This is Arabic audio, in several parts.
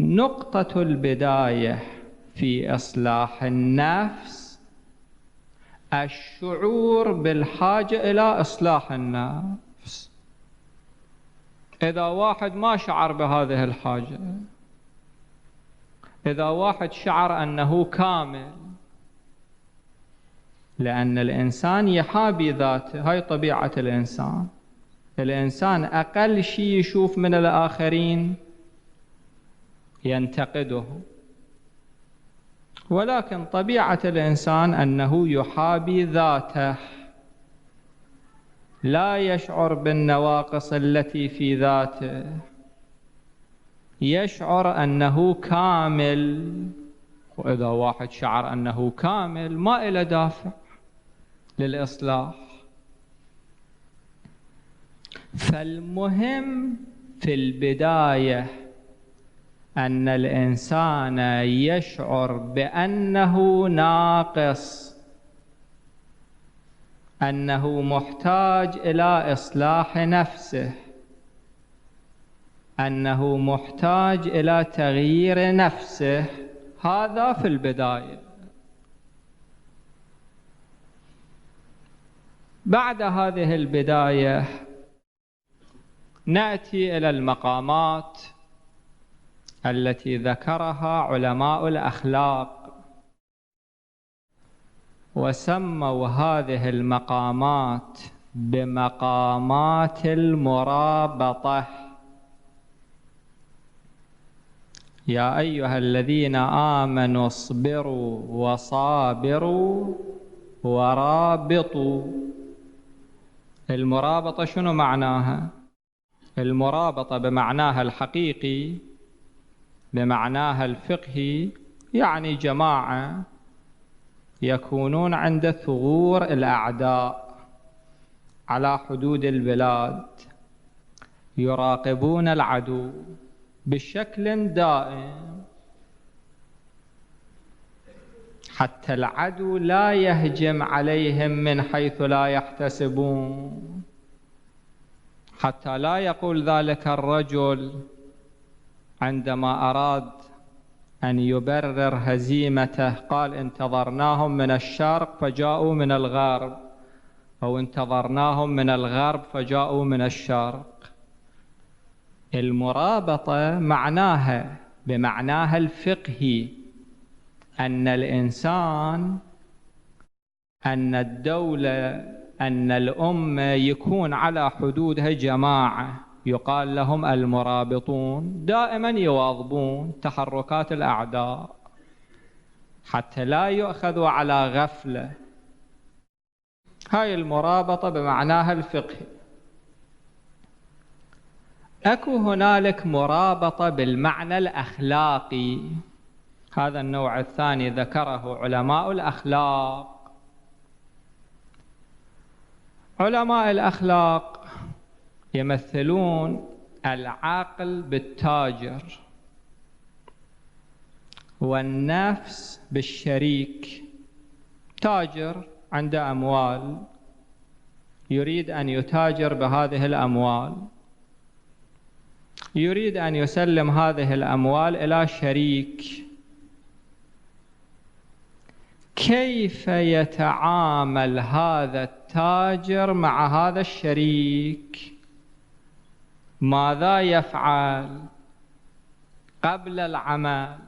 نقطة البداية في إصلاح النفس الشعور بالحاجة إلى إصلاح النفس. إذا واحد ما شعر بهذه الحاجة، إذا واحد شعر أنه كامل، لأن الإنسان يحابي ذاته، هاي طبيعة الإنسان. الإنسان أقل شيء يشوف من الآخرين ينتقده، ولكن طبيعة الإنسان أنه يحابي ذاته، لا يشعر بالنواقص التي في ذاته، يشعر أنه كامل. وإذا واحد شعر أنه كامل ما إله دافع للإصلاح. فالمهم في البداية أن الإنسان يشعر بأنه ناقص، أنه محتاج إلى إصلاح نفسه، أنه محتاج إلى تغيير نفسه. هذا في البداية. بعد هذه البداية نأتي إلى المقامات التي ذكرها علماء الأخلاق، وسموا هذه المقامات بمقامات المرابطة. يا أيها الذين آمنوا اصبروا وصابروا ورابطوا. المرابطة شنو معناها؟ المرابطة بمعناها الحقيقي، بمعناها الفقهي، يعني جماعة يكونون عند ثغور الأعداء على حدود البلاد، يراقبون العدو بشكل دائم حتى العدو لا يهجم عليهم من حيث لا يحتسبون، حتى لا يقول ذلك الرجل عندما أراد أن يبرر هزيمته قال انتظرناهم من الشرق فجاءوا من الغرب، أو انتظرناهم من الغرب فجاءوا من الشرق. المرابطة معناها بمعناها الفقهي أن الإنسان، أن الدولة، أن الأمة يكون على حدودها جماعة يقال لهم المرابطون، دائما يواظبون تحركات الأعداء حتى لا يؤخذوا على غفلة. هاي المرابطة بمعناها الفقهي. أكو هنالك مرابطة بالمعنى الأخلاقي، هذا النوع الثاني ذكره علماء الأخلاق. علماء الأخلاق يمثلون العقل بالتاجر والنفس بالشريك. تاجر عنده أموال، يريد أن يتاجر بهذه الأموال، يريد أن يسلم هذه الأموال إلى شريك. كيف يتعامل هذا التاجر مع هذا الشريك؟ ماذا يفعل قبل العمل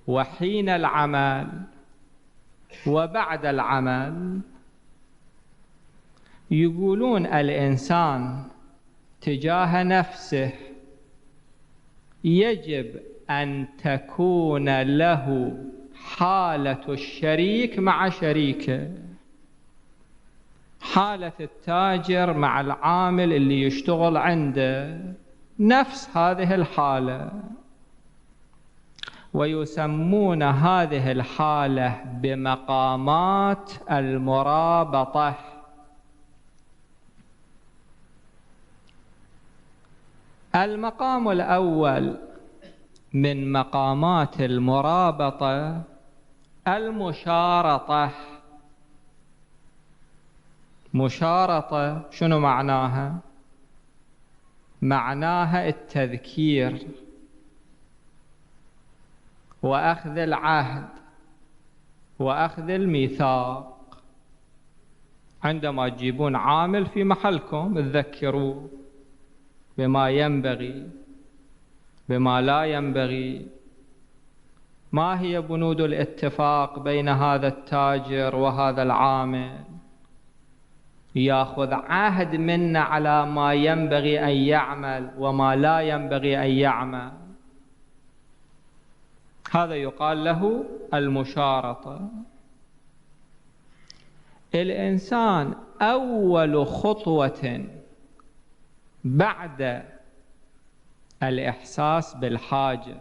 وحين العمل وبعد العمل؟ يقولون الإنسان تجاه نفسه يجب أن تكون له حالة الشريك مع شريكه، حالة التاجر مع العامل اللي يشتغل عنده، نفس هذه الحالة. ويسمون هذه الحالة بمقامات المرابطة. المقام الأول من مقامات المرابطة المشارطة. مشارطة شنو معناها؟ معناها التذكير، وأخذ العهد وأخذ الميثاق. عندما تجيبون عامل في محلكم تذكروه بما ينبغي بما لا ينبغي. ما هي بنود الاتفاق بين هذا التاجر وهذا العامل؟ يأخذ عهد منا على ما ينبغي أن يعمل وما لا ينبغي أن يعمل. هذا يقال له المشارطة. الإنسان أول خطوة بعد الإحساس بالحاجة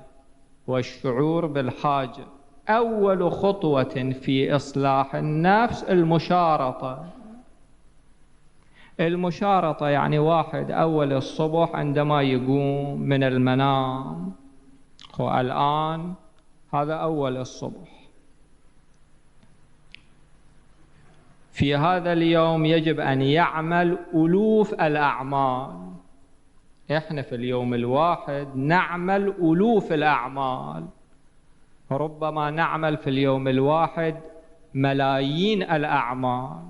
والشعور بالحاجة، أول خطوة في إصلاح النفس المشارطة. المشارطة يعني واحد أول الصبح عندما يقوم من المنام، والآن هذا أول الصبح، في هذا اليوم يجب أن يعمل ألوف الأعمال. إحنا في اليوم الواحد نعمل ألوف الأعمال، ربما نعمل في اليوم الواحد ملايين الأعمال،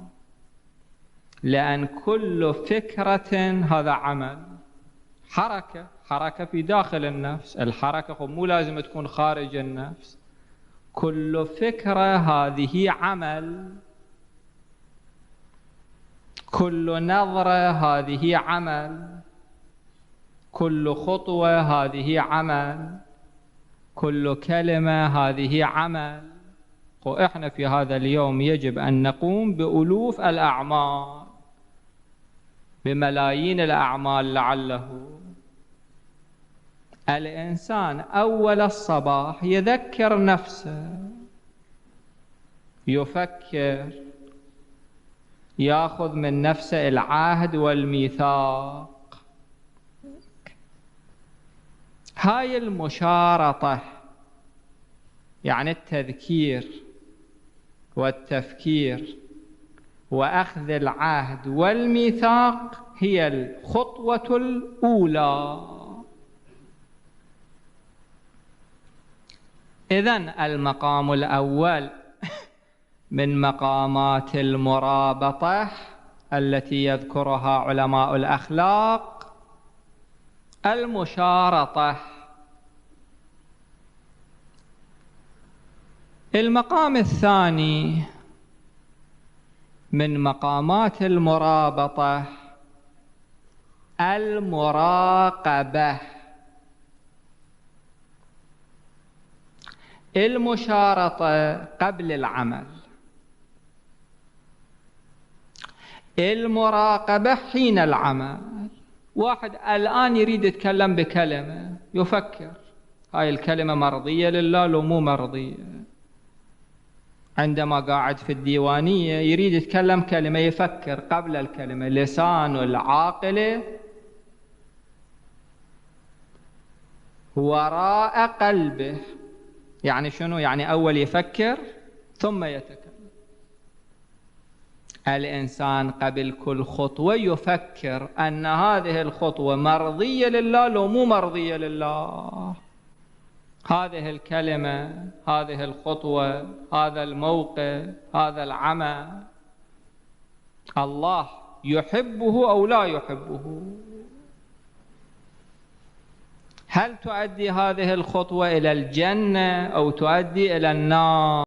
لأن كل فكرة هذا عمل، حركة في داخل النفس. الحركة مو لازم تكون خارج النفس، كل فكرة هذه عمل، كل نظرة هذه عمل، كل خطوة هذه عمل، كل كلمة هذه عمل. وإحنا في هذا اليوم يجب أن نقوم بألوف الأعمال، بملايين الأعمال. لعله الإنسان أول الصباح يذكر نفسه، يفكر، يأخذ من نفسه العهد والميثاق. هاي المشارطة يعني التذكير والتفكير وأخذ العهد والميثاق هي الخطوة الأولى. إذن المقام الأول من مقامات المرابطة التي يذكرها علماء الأخلاق المشارطة. المقام الثاني من مقامات المرابطة المراقبة. المشارطة قبل العمل، المراقبة حين العمل. واحد الآن يريد يتكلم بكلمة، يفكر هاي الكلمة مرضية لله لو مو مرضية. عندما قاعد في الديوانية يريد يتكلم كلمة، يفكر قبل الكلمة. لسان العاقل وراء قلبه. يعني شنو؟ يعني أول يفكر ثم يتكلم. الإنسان قبل كل خطوة يفكر أن هذه الخطوة مرضية لله لو مو مرضية لله. هذه الكلمة، هذه الخطوة، هذا الموقف، هذا العمل، الله يحبه أو لا يحبه؟ هل تؤدي هذه الخطوة إلى الجنة أو تؤدي إلى النار؟